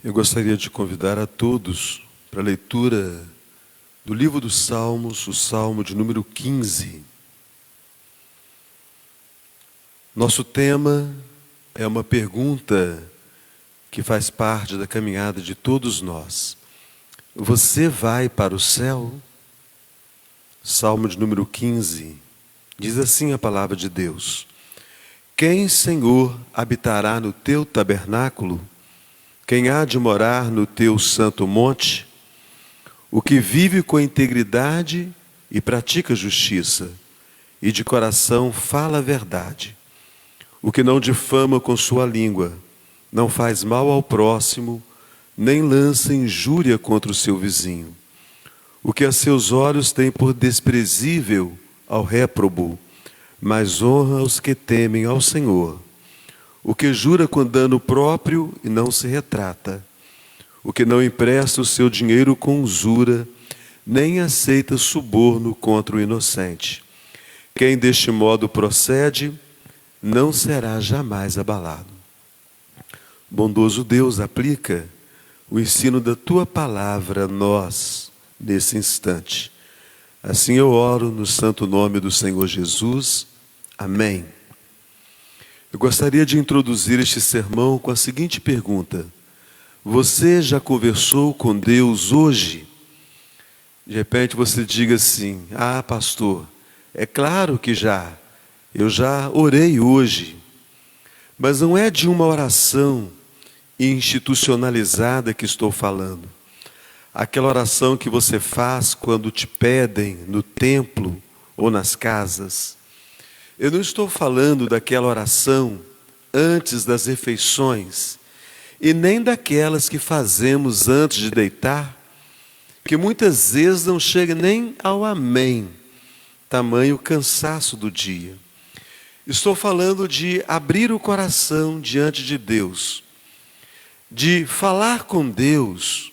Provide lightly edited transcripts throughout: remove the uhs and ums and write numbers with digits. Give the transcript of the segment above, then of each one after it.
Eu gostaria de convidar a todos para a leitura do livro dos Salmos, o Salmo de número 15. Nosso tema é uma pergunta que faz parte da caminhada de todos nós. Você vai para o céu? Salmo de número 15. Diz assim a palavra de Deus: Quem, Senhor, habitará no teu tabernáculo? Quem há de morar no teu santo monte? O que vive com integridade e pratica justiça, e de coração fala a verdade. O que não difama com sua língua, não faz mal ao próximo, nem lança injúria contra o seu vizinho. O que a seus olhos tem por desprezível ao réprobo, mas honra os que temem ao Senhor. O que jura com dano próprio e não se retrata. O que não empresta o seu dinheiro com usura, nem aceita suborno contra o inocente. Quem deste modo procede, não será jamais abalado. Bondoso Deus, aplica o ensino da Tua palavra a nós, nesse instante. Assim eu oro no santo nome do Senhor Jesus. Amém. Eu gostaria de introduzir este sermão com a seguinte pergunta: você já conversou com Deus hoje? De repente você diga assim: ah, pastor, é claro que já. Eu já orei hoje. Mas não é de uma oração institucionalizada que estou falando. Aquela oração que você faz quando te pedem no templo ou nas casas. Eu não estou falando daquela oração antes das refeições e nem daquelas que fazemos antes de deitar, que muitas vezes não chega nem ao amém, tamanho cansaço do dia. Estou falando de abrir o coração diante de Deus, de falar com Deus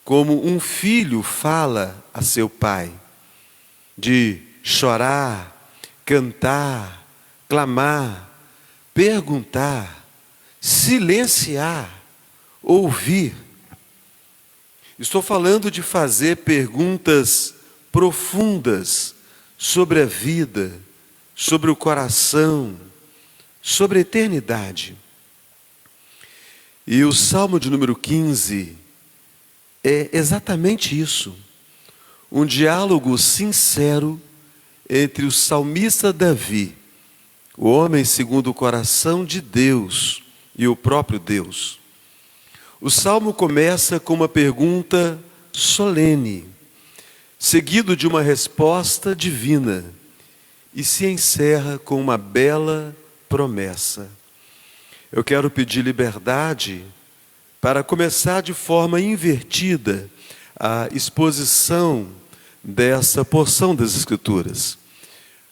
como um filho fala a seu pai, de chorar, cantar, clamar, perguntar, silenciar, ouvir. Estou falando de fazer perguntas profundas sobre a vida, sobre o coração, sobre a eternidade. E o Salmo de número 15 é exatamente isso. Um diálogo sincero entre o salmista Davi, o homem segundo o coração de Deus e o próprio Deus. O salmo começa com uma pergunta solene, seguido de uma resposta divina, e se encerra com uma bela promessa. Eu quero pedir liberdade para começar de forma invertida a exposição dessa porção das Escrituras.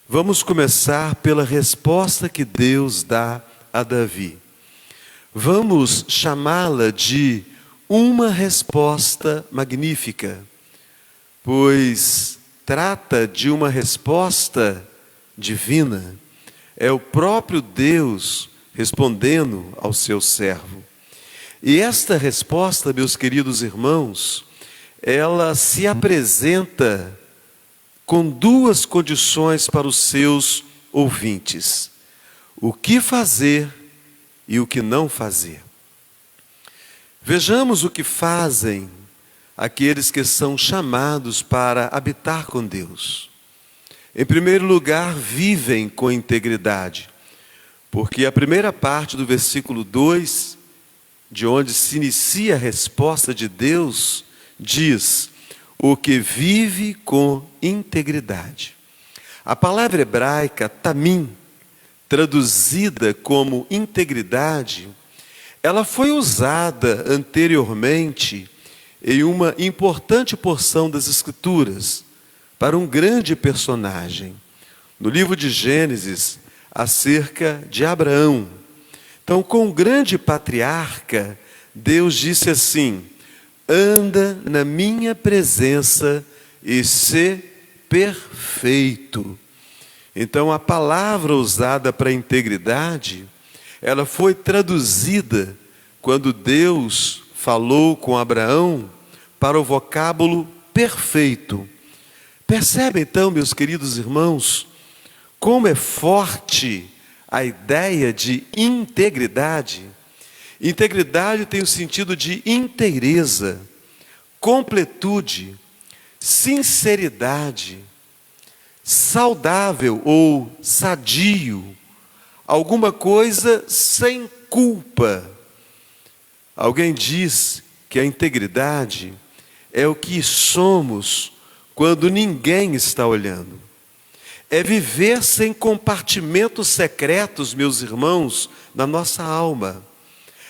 Vamos começar pela resposta que Deus dá a Davi. Vamos chamá-la de uma resposta magnífica, pois trata de uma resposta divina. É o próprio Deus respondendo ao seu servo. E esta resposta, meus queridos irmãos, ela se apresenta com duas condições para os seus ouvintes: o que fazer e o que não fazer. Vejamos o que fazem aqueles que são chamados para habitar com Deus. Em primeiro lugar, vivem com integridade, porque a primeira parte do versículo 2, de onde se inicia a resposta de Deus, diz: o que vive com integridade. A palavra hebraica tamim, traduzida como integridade, ela foi usada anteriormente em uma importante porção das Escrituras para um grande personagem, no livro de Gênesis, acerca de Abraão. Então, com o grande patriarca, Deus disse assim: anda na minha presença e sê perfeito. Então, a palavra usada para integridade, ela foi traduzida quando Deus falou com Abraão para o vocábulo perfeito. Percebe então, meus queridos irmãos, como é forte a ideia de integridade? Integridade tem o sentido de inteireza, completude, sinceridade, saudável ou sadio, alguma coisa sem culpa. Alguém diz que a integridade é o que somos quando ninguém está olhando. É viver sem compartimentos secretos, meus irmãos, na nossa alma.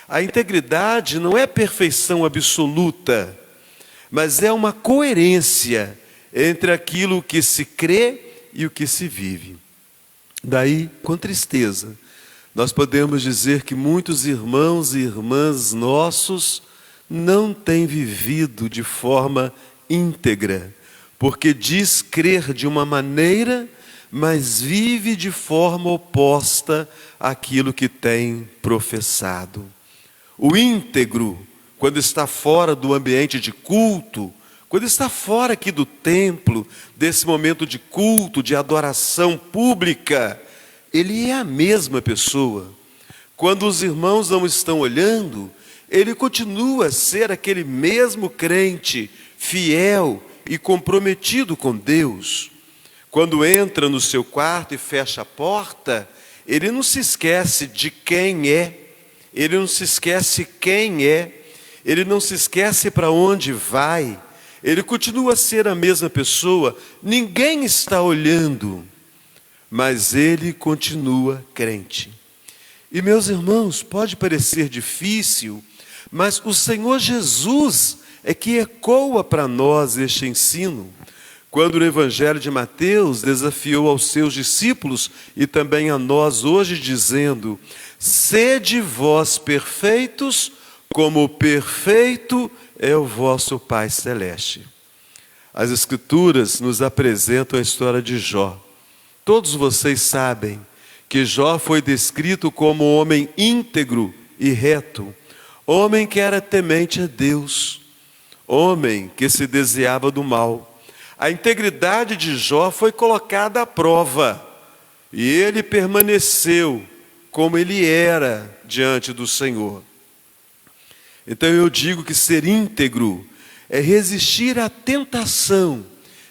A integridade não é perfeição absoluta, mas é uma coerência entre aquilo que se crê e o que se vive. Daí, com tristeza, nós podemos dizer que muitos irmãos e irmãs nossos não têm vivido de forma íntegra, porque diz crer de uma maneira, mas vive de forma oposta àquilo que tem professado. O íntegro, quando está fora do ambiente de culto, quando está fora aqui do templo, desse momento de culto, de adoração pública, ele é a mesma pessoa. Quando os irmãos não estão olhando, ele continua a ser aquele mesmo crente, fiel e comprometido com Deus. Quando entra no seu quarto e fecha a porta, ele não se esquece de quem é, ele não se esquece quem é, ele não se esquece para onde vai, ele continua a ser a mesma pessoa, ninguém está olhando, mas ele continua crente. E meus irmãos, pode parecer difícil, mas o Senhor Jesus é que ecoa para nós este ensino. Quando no Evangelho de Mateus desafiou aos seus discípulos e também a nós hoje dizendo: sede vós perfeitos, como perfeito é o vosso Pai Celeste. As Escrituras nos apresentam a história de Jó. Todos vocês sabem que Jó foi descrito como homem íntegro e reto, homem que era temente a Deus, homem que se desviava do mal. A integridade de Jó foi colocada à prova e ele permaneceu como ele era diante do Senhor. Então eu digo que ser íntegro é resistir à tentação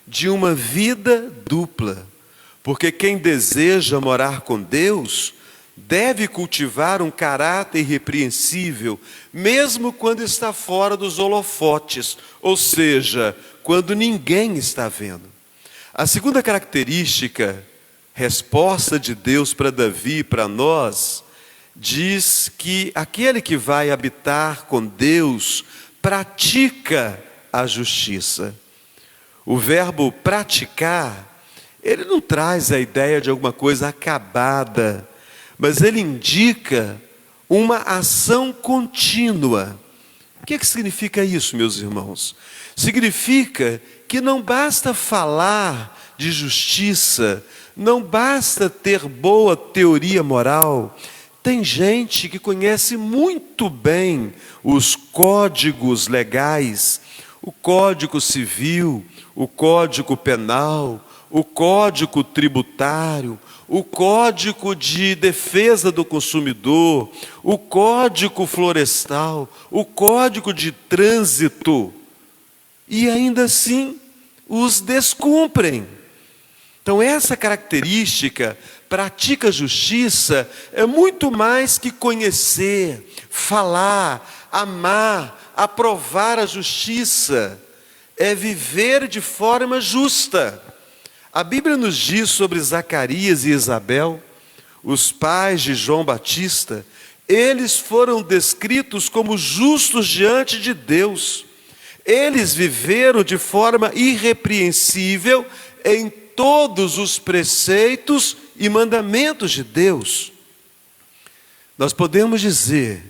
de uma vida dupla, porque quem deseja morar com Deus deve cultivar um caráter irrepreensível, mesmo quando está fora dos holofotes, ou seja, quando ninguém está vendo. A segunda característica, resposta de Deus para Davi e para nós, diz que aquele que vai habitar com Deus pratica a justiça. O verbo praticar, ele não traz a ideia de alguma coisa acabada, mas ele indica uma ação contínua. O que significa isso, meus irmãos? Significa que não basta falar de justiça, não basta ter boa teoria moral. Tem gente que conhece muito bem os códigos legais, o Código Civil, o Código Penal, o Código Tributário, o Código de Defesa do Consumidor, o Código Florestal, o Código de Trânsito, e ainda assim os descumprem. Então essa característica, pratica justiça, é muito mais que conhecer, falar, amar, aprovar a justiça, é viver de forma justa. A Bíblia nos diz sobre Zacarias e Isabel, os pais de João Batista, eles foram descritos como justos diante de Deus. Eles viveram de forma irrepreensível em todos os preceitos e mandamentos de Deus. Nós podemos dizer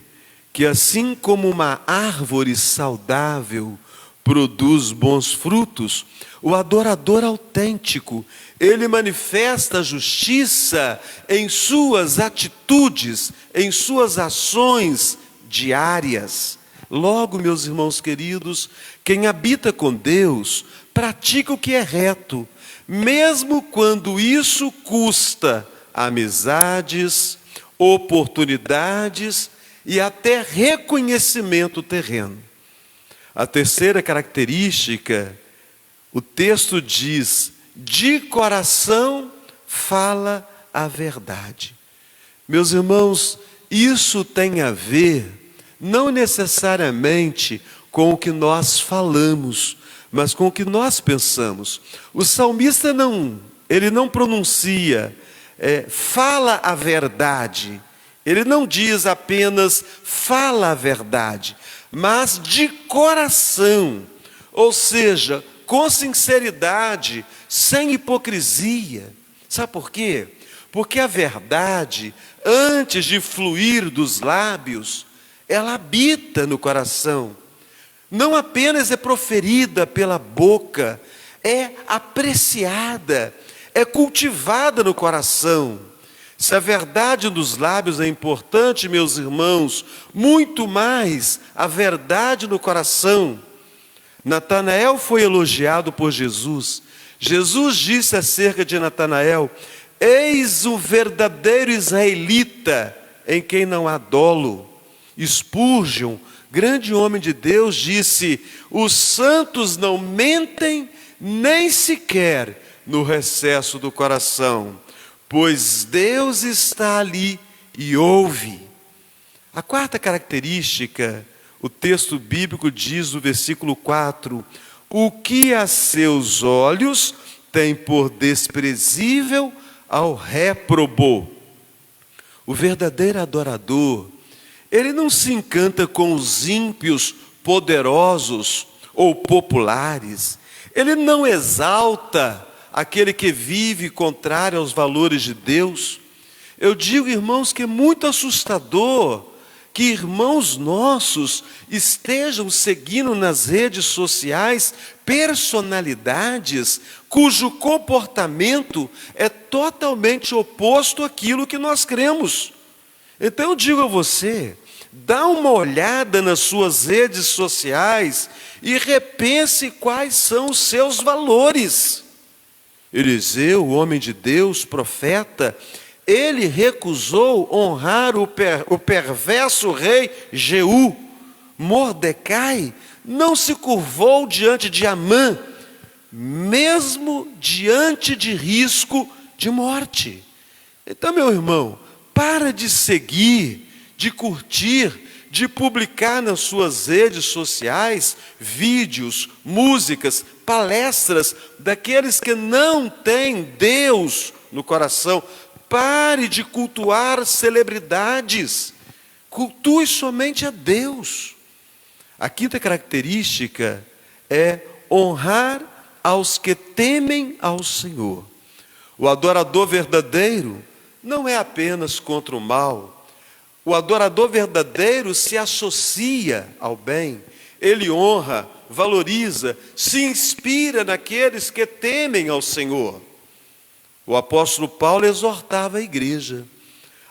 que assim como uma árvore saudável produz bons frutos, o adorador autêntico, ele manifesta a justiça em suas atitudes, em suas ações diárias. Logo, meus irmãos queridos, quem habita com Deus, pratica o que é reto, mesmo quando isso custa amizades, oportunidades e até reconhecimento terreno. A terceira característica, o texto diz: de coração fala a verdade. Meus irmãos, isso tem a ver, não necessariamente com o que nós falamos, mas com o que nós pensamos. O salmista ele não pronuncia, fala a verdade. Ele não diz apenas fala a verdade, mas de coração, ou seja, com sinceridade, sem hipocrisia. Sabe por quê? Porque a verdade, antes de fluir dos lábios, ela habita no coração. Não apenas é proferida pela boca, é apreciada, é cultivada no coração. Se a verdade dos lábios é importante, meus irmãos, muito mais a verdade no coração. Natanael foi elogiado por Jesus. Jesus disse acerca de Natanael: eis o verdadeiro israelita, em quem não há dolo. Spurgeon, grande homem de Deus, disse: os santos não mentem nem sequer no recesso do coração, pois Deus está ali e ouve. A quarta característica, o texto bíblico diz no versículo 4: o que a seus olhos tem por desprezível ao réprobo. O verdadeiro adorador, ele não se encanta com os ímpios poderosos ou populares. Ele não exalta aquele que vive contrário aos valores de Deus. Eu digo, irmãos, que é muito assustador que irmãos nossos estejam seguindo nas redes sociais personalidades cujo comportamento é totalmente oposto àquilo que nós cremos. Então eu digo a você, dá uma olhada nas suas redes sociais e repense quais são os seus valores. Eliseu, o homem de Deus, profeta, ele recusou honrar o perverso rei Jeú. Mordecai não se curvou diante de Amã, mesmo diante de risco de morte. Então, meu irmão, para de seguir, de curtir, de publicar nas suas redes sociais vídeos, músicas, palestras daqueles que não têm Deus no coração. Pare de cultuar celebridades, cultue somente a Deus. A quinta característica é honrar aos que temem ao Senhor. O adorador verdadeiro não é apenas contra o mal. O adorador verdadeiro se associa ao bem. Ele honra, valoriza, se inspira naqueles que temem ao Senhor. O apóstolo Paulo exortava a igreja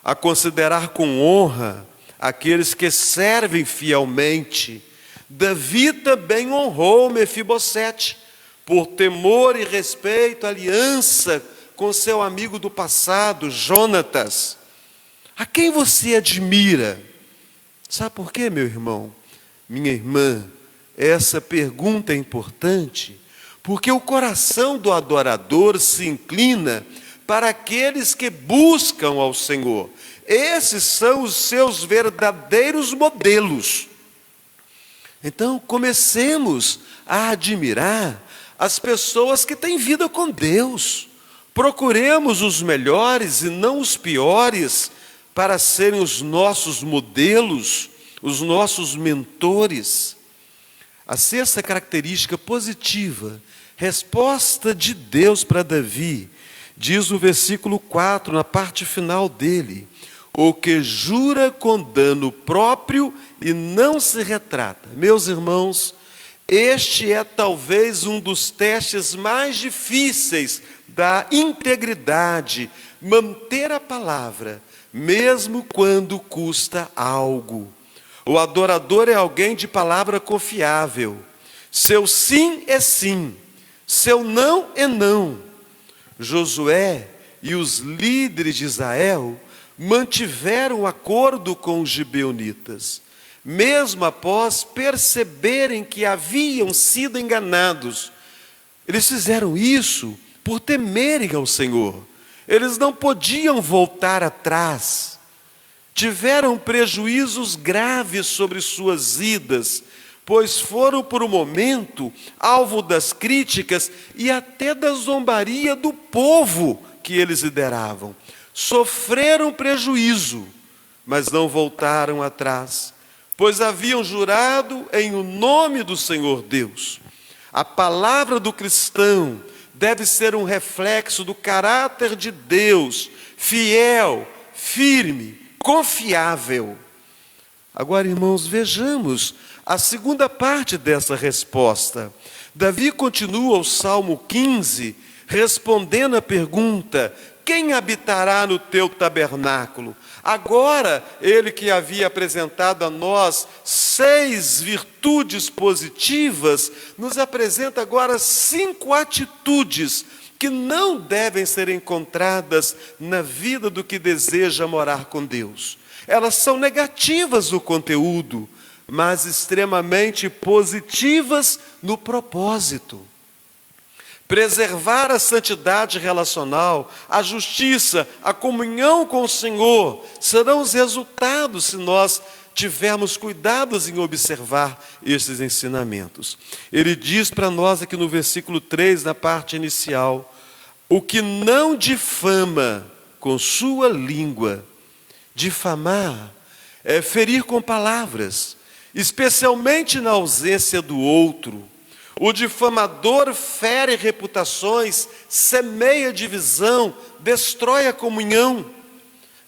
a considerar com honra aqueles que servem fielmente. Davi também honrou Mefibosete, por temor e respeito, aliança com seu amigo do passado, Jonatas. A quem você admira? Sabe por quê, meu irmão? Minha irmã, essa pergunta é importante, porque o coração do adorador se inclina para aqueles que buscam ao Senhor. Esses são os seus verdadeiros modelos. Então, comecemos a admirar as pessoas que têm vida com Deus. Procuremos os melhores e não os piores para serem os nossos modelos, os nossos mentores. A sexta característica positiva, resposta de Deus para Davi, diz o versículo 4, na parte final dele: o que jura com dano próprio e não se retrata. Meus irmãos, este é talvez um dos testes mais difíceis da integridade, manter a palavra, mesmo quando custa algo. O adorador é alguém de palavra confiável. Seu sim é sim, seu não é não. Josué e os líderes de Israel mantiveram o acordo com os gibeonitas, mesmo após perceberem que haviam sido enganados. Eles fizeram isso por temerem ao Senhor. Eles não podiam voltar atrás. Tiveram prejuízos graves sobre suas vidas, pois foram por um momento alvo das críticas e até da zombaria do povo que eles lideravam. Sofreram prejuízo, mas não voltaram atrás, pois haviam jurado em o nome do Senhor Deus. A palavra do cristão deve ser um reflexo do caráter de Deus, fiel, firme, confiável. Agora, irmãos, vejamos a segunda parte dessa resposta. Davi continua o Salmo 15, respondendo a pergunta: quem habitará no teu tabernáculo? Agora, ele que havia apresentado a nós 6 virtudes positivas, nos apresenta agora 5 atitudes que não devem ser encontradas na vida do que deseja morar com Deus. Elas são negativas no conteúdo, mas extremamente positivas no propósito. Preservar a santidade relacional, a justiça, a comunhão com o Senhor, serão os resultados se nós tivermos cuidados em observar esses ensinamentos. Ele diz para nós aqui no versículo 3, na parte inicial: o que não difama com sua língua. Difamar é ferir com palavras, especialmente na ausência do outro. O difamador fere reputações, semeia divisão, destrói a comunhão.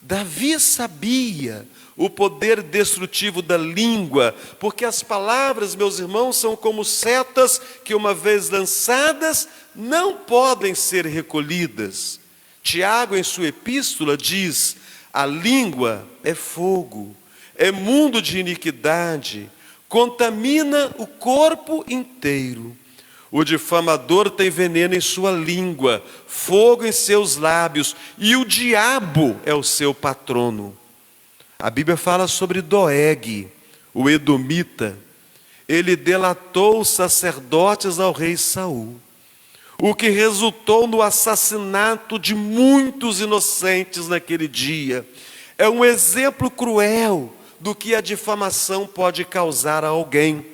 Davi sabia o poder destrutivo da língua, porque as palavras, meus irmãos, são como setas que, uma vez lançadas, não podem ser recolhidas. Tiago, em sua epístola, diz: a língua é fogo, é mundo de iniquidade, contamina o corpo inteiro. O difamador tem veneno em sua língua, fogo em seus lábios, e o diabo é o seu patrono. A Bíblia fala sobre Doeg, o edomita. Ele delatou os sacerdotes ao rei Saul, o que resultou no assassinato de muitos inocentes naquele dia. É um exemplo cruel do que a difamação pode causar a alguém.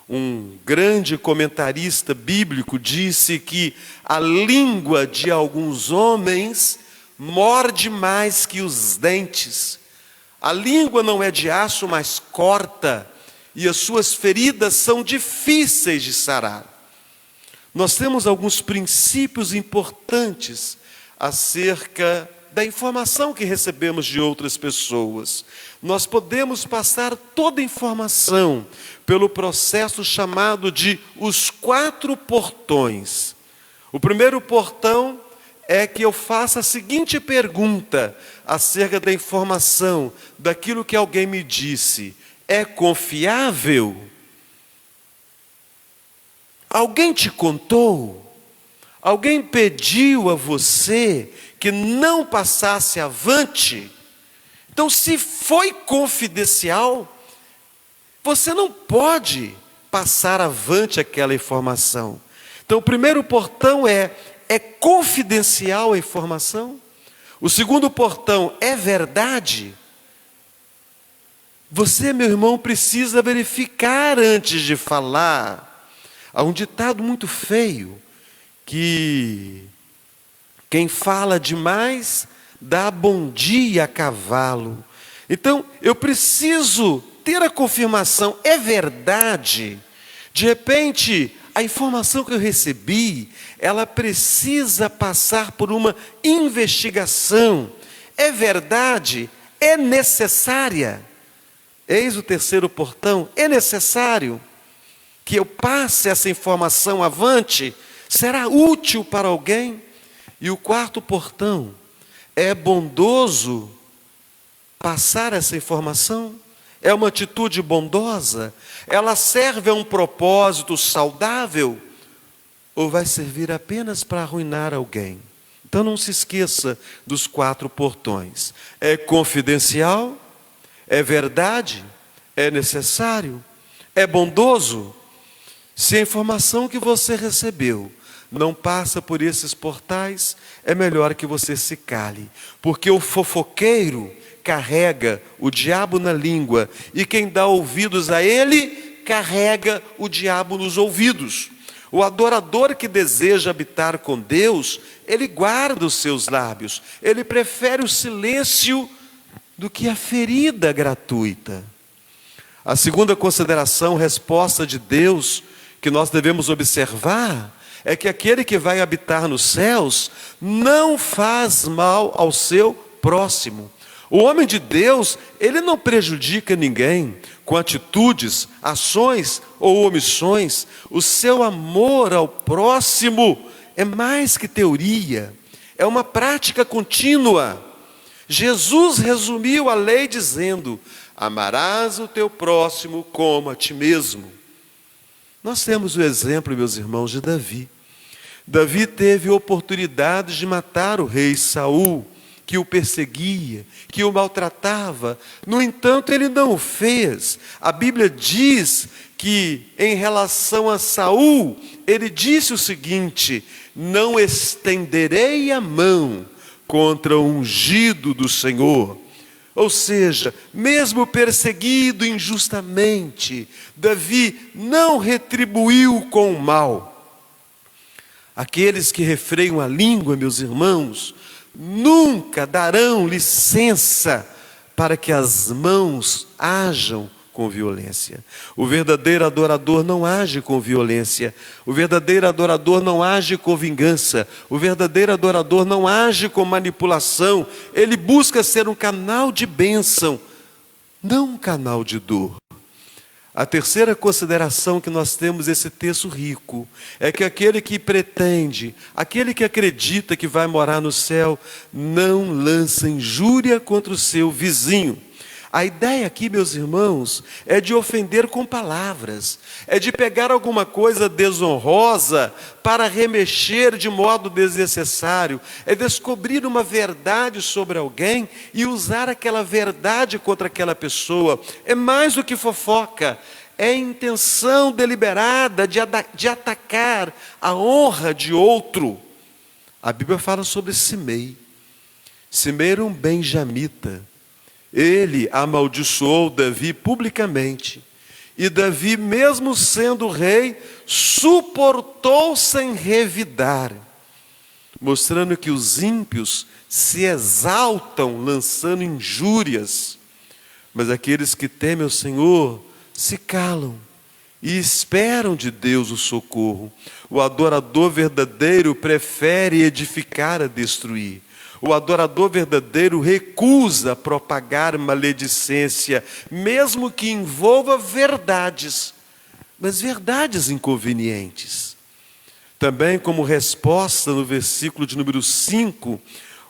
Um grande comentarista bíblico disse que a língua de alguns homens morde mais que os dentes. A língua não é de aço, mas corta, e as suas feridas são difíceis de sarar. Nós temos alguns princípios importantes acerca da informação que recebemos de outras pessoas. Nós podemos passar toda a informação pelo processo chamado de os 4 portões. O primeiro portão é que eu faça a seguinte pergunta acerca da informação, daquilo que alguém me disse: é confiável? Alguém te contou? Alguém pediu a você que não passasse avante? Então, se foi confidencial, você não pode passar avante aquela informação. Então, o primeiro portão é confidencial a informação? O segundo portão, é verdade? Você, meu irmão, precisa verificar antes de falar. Há um ditado muito feio, que quem fala demais dá bom dia a cavalo. Então, eu preciso ter a confirmação, é verdade? De repente, a informação que eu recebi, ela precisa passar por uma investigação. É verdade? É necessária? Eis o terceiro portão, é necessário que eu passe essa informação avante? Será útil para alguém? E o quarto portão, é bondoso passar essa informação? É uma atitude bondosa? Ela serve a um propósito saudável? Ou vai servir apenas para arruinar alguém? Então não se esqueça dos 4 portões. É confidencial? É verdade? É necessário? É bondoso? Se a informação que você recebeu não passa por esses portais, é melhor que você se cale, porque o fofoqueiro carrega o diabo na língua, e quem dá ouvidos a ele, carrega o diabo nos ouvidos. O adorador que deseja habitar com Deus, ele guarda os seus lábios, ele prefere o silêncio do que a ferida gratuita. A segunda consideração, resposta de Deus, que nós devemos observar, é que aquele que vai habitar nos céus não faz mal ao seu próximo. O homem de Deus, ele não prejudica ninguém com atitudes, ações ou omissões. O seu amor ao próximo é mais que teoria, é uma prática contínua. Jesus resumiu a lei dizendo: amarás o teu próximo como a ti mesmo. Nós temos o exemplo, meus irmãos, de Davi. Davi teve oportunidade de matar o rei Saul, que o perseguia, que o maltratava. No entanto, ele não o fez. A Bíblia diz que, em relação a Saul, ele disse o seguinte: não estenderei a mão contra o ungido do Senhor. Ou seja, mesmo perseguido injustamente, Davi não retribuiu com o mal. Aqueles que refreiam a língua, meus irmãos, nunca darão licença para que as mãos ajam com violência. O verdadeiro adorador não age com violência. O verdadeiro adorador não age com vingança. O verdadeiro adorador não age com manipulação. Ele busca ser um canal de bênção, não um canal de dor. A terceira consideração que nós temos esse texto rico é que aquele que pretende, aquele que acredita que vai morar no céu, não lança injúria contra o seu vizinho. A ideia aqui, meus irmãos, é de ofender com palavras, é de pegar alguma coisa desonrosa para remexer de modo desnecessário, é descobrir uma verdade sobre alguém e usar aquela verdade contra aquela pessoa. É mais do que fofoca, é intenção deliberada de atacar a honra de outro. A Bíblia fala sobre Simei. Simei era um benjamita. Ele amaldiçoou Davi publicamente. E Davi, mesmo sendo rei, suportou sem revidar, mostrando que os ímpios se exaltam lançando injúrias, mas aqueles que temem o Senhor se calam e esperam de Deus o socorro. O adorador verdadeiro prefere edificar a destruir. O adorador verdadeiro recusa propagar maledicência, mesmo que envolva verdades, mas verdades inconvenientes. Também, como resposta no versículo de número 5,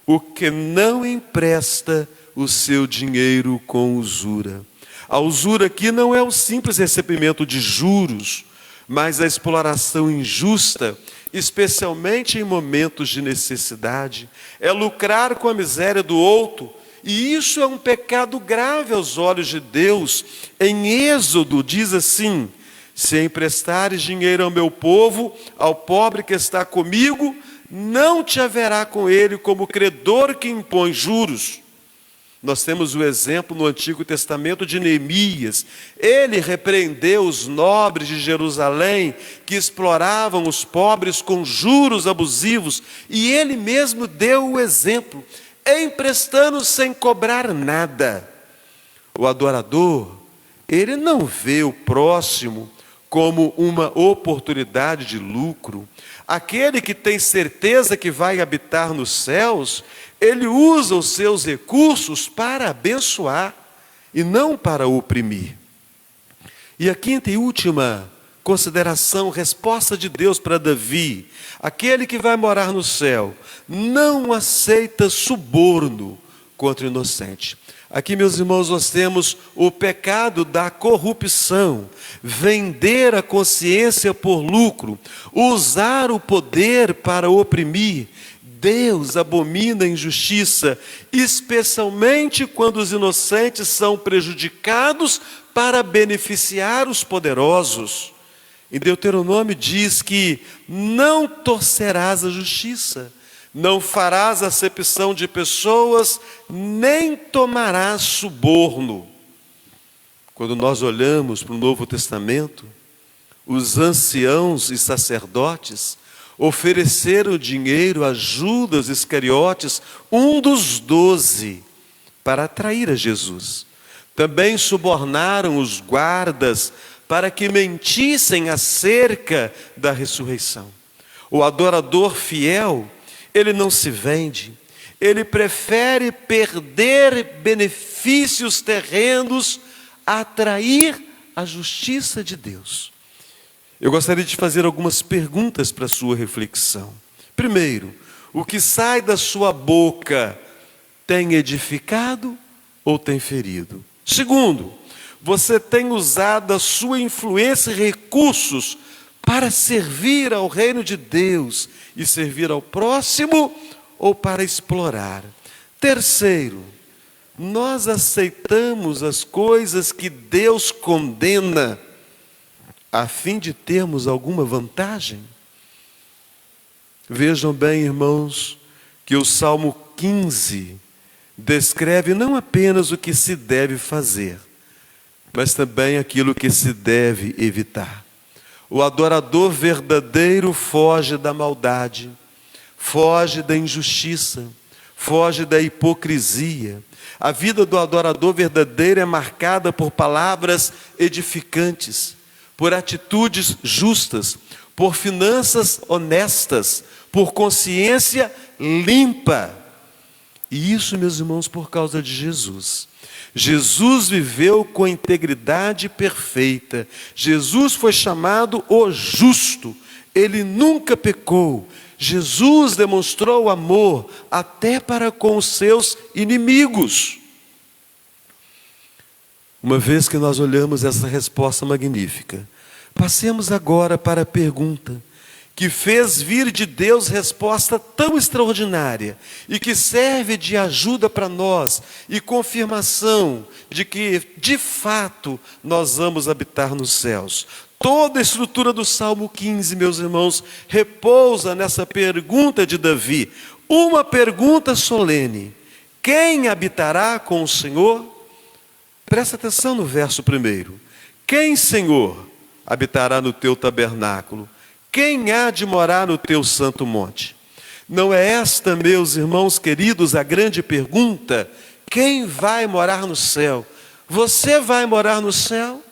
o que não empresta o seu dinheiro com usura. A usura aqui não é o simples recebimento de juros, mas a exploração injusta, especialmente em momentos de necessidade, é lucrar com a miséria do outro, e isso é um pecado grave aos olhos de Deus. Em Êxodo diz assim: se emprestares dinheiro ao meu povo, ao pobre que está comigo, não te haverá com ele como credor que impõe juros. Nós temos o exemplo no Antigo Testamento de Neemias. Ele repreendeu os nobres de Jerusalém que exploravam os pobres com juros abusivos, e ele mesmo deu o exemplo, emprestando sem cobrar nada. O adorador, ele não vê o próximo como uma oportunidade de lucro. Aquele que tem certeza que vai habitar nos céus, ele usa os seus recursos para abençoar e não para oprimir. E a quinta e última consideração, resposta de Deus para Davi: aquele que vai morar no céu não aceita suborno contra o inocente. Aqui, meus irmãos, nós temos o pecado da corrupção, vender a consciência por lucro, usar o poder para oprimir. Deus abomina a injustiça, especialmente quando os inocentes são prejudicados para beneficiar os poderosos. Em Deuteronômio diz que não torcerás a justiça, não farás acepção de pessoas, nem tomarás suborno. Quando nós olhamos para o Novo Testamento, os anciãos e sacerdotes ofereceram dinheiro a Judas Iscariotes, um dos 12, para atrair a Jesus. Também subornaram os guardas para que mentissem acerca da ressurreição. O adorador fiel, ele não se vende, ele prefere perder benefícios terrenos a atrair a justiça de Deus. Eu gostaria de fazer algumas perguntas para a sua reflexão. Primeiro, o que sai da sua boca tem edificado ou tem ferido? Segundo, você tem usado a sua influência e recursos para servir ao reino de Deus e servir ao próximo ou para explorar? Terceiro, nós aceitamos as coisas que Deus condena a fim de termos alguma vantagem? Vejam bem, irmãos, que o Salmo 15 descreve não apenas o que se deve fazer, mas também aquilo que se deve evitar. O adorador verdadeiro foge da maldade, foge da injustiça, foge da hipocrisia. A vida do adorador verdadeiro é marcada por palavras edificantes, por atitudes justas, por finanças honestas, por consciência limpa. E isso, meus irmãos, por causa de Jesus. Jesus viveu com integridade perfeita. Jesus foi chamado o justo. Ele nunca pecou. Jesus demonstrou amor até para com os seus inimigos. Uma vez que nós olhamos essa resposta magnífica, passemos agora para a pergunta que fez vir de Deus resposta tão extraordinária e que serve de ajuda para nós e confirmação de que, de fato, nós vamos habitar nos céus. Toda a estrutura do Salmo 15, meus irmãos, repousa nessa pergunta de Davi. Uma pergunta solene: quem habitará com o Senhor? Presta atenção no verso 1. Quem, Senhor, habitará no teu tabernáculo? Quem há de morar no teu santo monte? Não é esta, meus irmãos queridos, a grande pergunta? Quem vai morar no céu? Você vai morar no céu?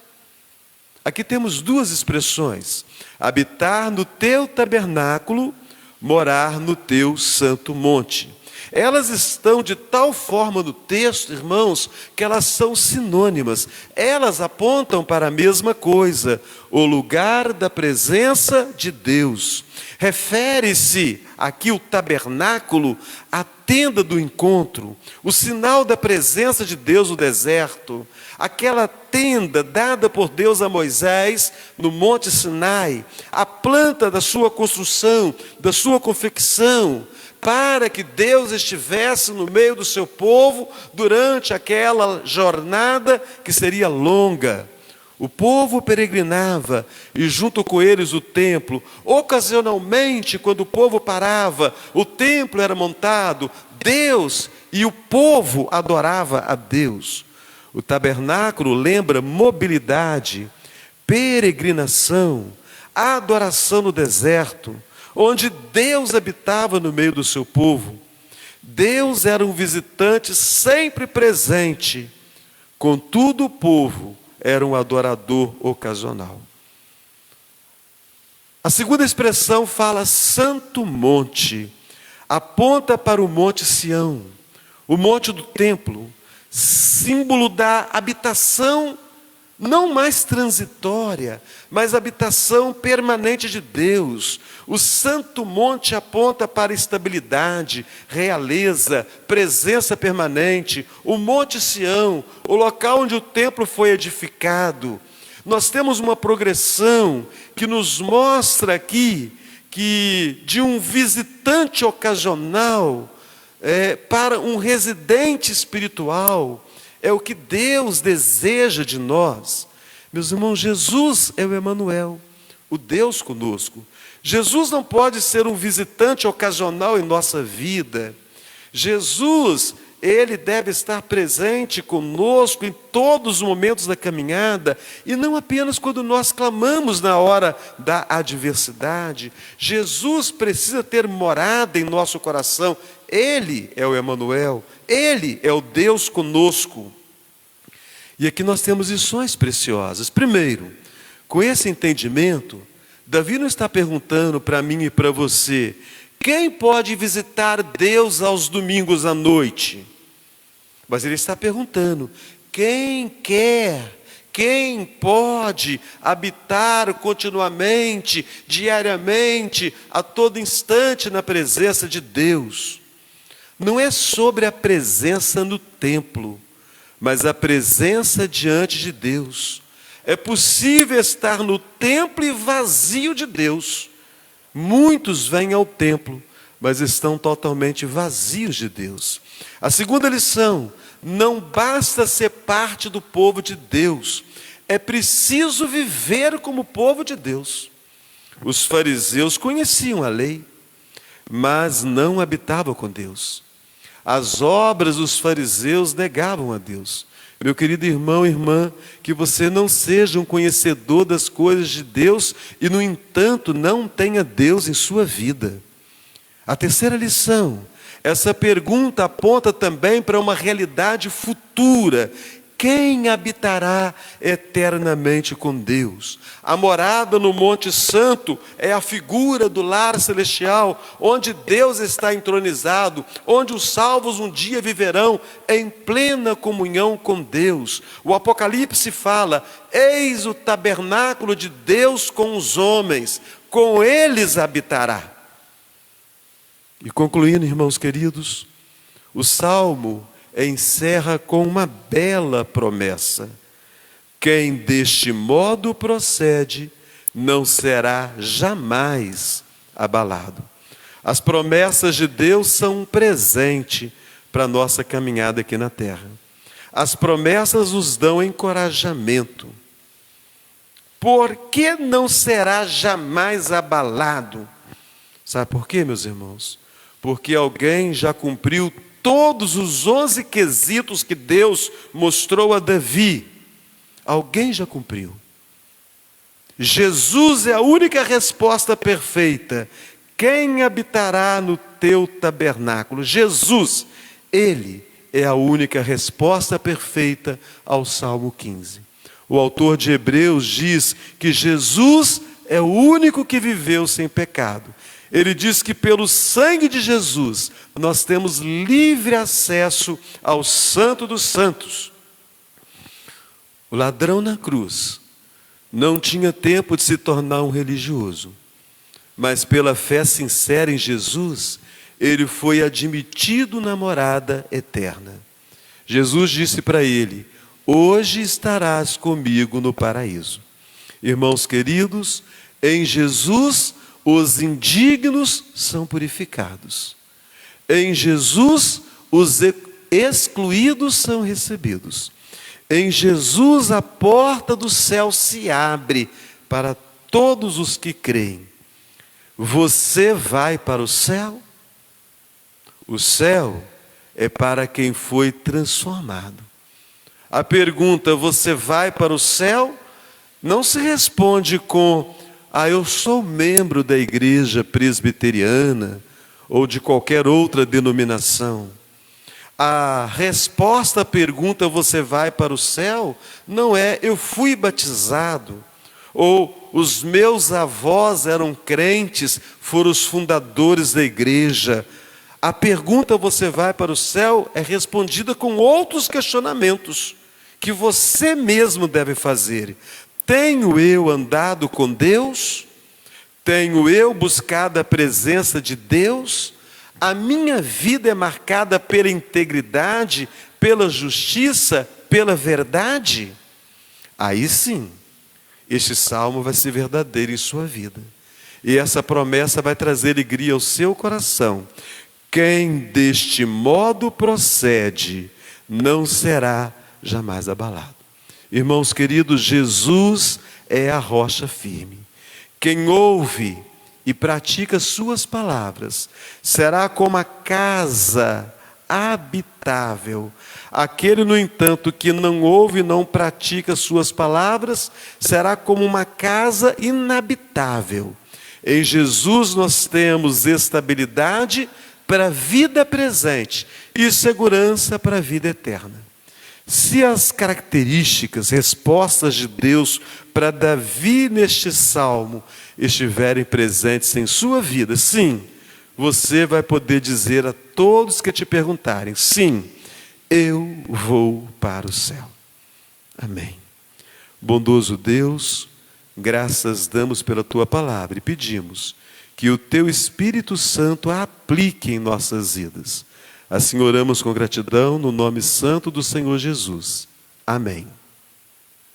Aqui temos duas expressões: habitar no teu tabernáculo, morar no teu santo monte. Elas estão de tal forma no texto, irmãos, que elas são sinônimas. Elas apontam para a mesma coisa: o lugar da presença de Deus. Refere-se aqui o tabernáculo à tenda do encontro, o sinal da presença de Deus no deserto. Aquela tenda dada por Deus a Moisés no Monte Sinai, a planta da sua construção, da sua confecção, para que Deus estivesse no meio do seu povo durante aquela jornada que seria longa. O povo peregrinava e junto com eles o templo. Ocasionalmente, quando o povo parava, o templo era montado, Deus e o povo adorava a Deus. O tabernáculo lembra mobilidade, peregrinação, adoração no deserto, onde Deus habitava no meio do seu povo. Deus era um visitante sempre presente, contudo o povo era um adorador ocasional. A segunda expressão fala santo monte, aponta para o monte Sião, o monte do templo, símbolo da habitação não mais transitória, mas habitação permanente de Deus. O Santo Monte aponta para estabilidade, realeza, presença permanente. O Monte Sião, o local onde o templo foi edificado. Nós temos uma progressão que nos mostra aqui que de um visitante ocasional para um residente espiritual, é o que Deus deseja de nós. Meus irmãos, Jesus é o Emanuel, o Deus conosco. Jesus não pode ser um visitante ocasional em nossa vida. Jesus, Ele deve estar presente conosco em todos os momentos da caminhada, e não apenas quando nós clamamos na hora da adversidade. Jesus precisa ter morada em nosso coração. Ele é o Emanuel, Ele é o Deus conosco. E aqui nós temos lições preciosas. Primeiro, com esse entendimento, Davi não está perguntando para mim e para você: quem pode visitar Deus aos domingos à noite? Mas ele está perguntando: quem quer, quem pode habitar continuamente, diariamente, a todo instante na presença de Deus? Não é sobre a presença no templo, mas a presença diante de Deus. É possível estar no templo e vazio de Deus. Muitos vêm ao templo, mas estão totalmente vazios de Deus. A segunda lição: não basta ser parte do povo de Deus, é preciso viver como povo de Deus. Os fariseus conheciam a lei, mas não habitavam com Deus. As obras dos fariseus negavam a Deus. Meu querido irmão e irmã, que você não seja um conhecedor das coisas de Deus e, no entanto, não tenha Deus em sua vida. A terceira lição: essa pergunta aponta também para uma realidade futura. Quem habitará eternamente com Deus? A morada no Monte Santo é a figura do lar celestial, onde Deus está entronizado, onde os salvos um dia viverão em plena comunhão com Deus. O Apocalipse fala: eis o tabernáculo de Deus com os homens, com eles habitará. E concluindo, irmãos queridos, o Salmo encerra com uma bela promessa: quem deste modo procede não será jamais abalado. As promessas de Deus são um presente para a nossa caminhada aqui na terra. As promessas nos dão encorajamento. Por que não será jamais abalado? Sabe por quê, meus irmãos? Porque alguém já cumpriu todos os 11 quesitos que Deus mostrou a Davi. Alguém já cumpriu. Jesus é a única resposta perfeita. Quem habitará no teu tabernáculo? Jesus, Ele é a única resposta perfeita ao Salmo 15. O autor de Hebreus diz que Jesus é o único que viveu sem pecado. Ele diz que pelo sangue de Jesus nós temos livre acesso ao Santo dos Santos. O ladrão na cruz não tinha tempo de se tornar um religioso, mas pela fé sincera em Jesus, ele foi admitido na morada eterna. Jesus disse para ele: hoje estarás comigo no paraíso. Irmãos queridos, em Jesus os indignos são purificados. Em Jesus, os excluídos são recebidos. Em Jesus, a porta do céu se abre para todos os que creem. Você vai para o céu? O céu é para quem foi transformado. A pergunta: você vai para o céu? Não se responde com: eu sou membro da igreja presbiteriana ou de qualquer outra denominação. A resposta à pergunta: você vai para o céu? Não é: eu fui batizado, ou os meus avós eram crentes, foram os fundadores da igreja. A pergunta: você vai para o céu? É respondida com outros questionamentos que você mesmo deve fazer. Tenho eu andado com Deus? Tenho eu buscado a presença de Deus? A minha vida é marcada pela integridade, pela justiça, pela verdade? Aí sim, este salmo vai ser verdadeiro em sua vida. E essa promessa vai trazer alegria ao seu coração. Quem deste modo procede, não será jamais abalado. Irmãos queridos, Jesus é a rocha firme. Quem ouve e pratica suas palavras, será como a casa habitável. Aquele, no entanto, que não ouve e não pratica suas palavras, será como uma casa inabitável. Em Jesus nós temos estabilidade para a vida presente e segurança para a vida eterna. Se as características, respostas de Deus para Davi neste salmo estiverem presentes em sua vida, sim, você vai poder dizer a todos que te perguntarem: sim, eu vou para o céu. Amém. Bondoso Deus, graças damos pela tua palavra e pedimos que o teu Espírito Santo a aplique em nossas vidas. Assim oramos com gratidão no nome santo do Senhor Jesus. Amém.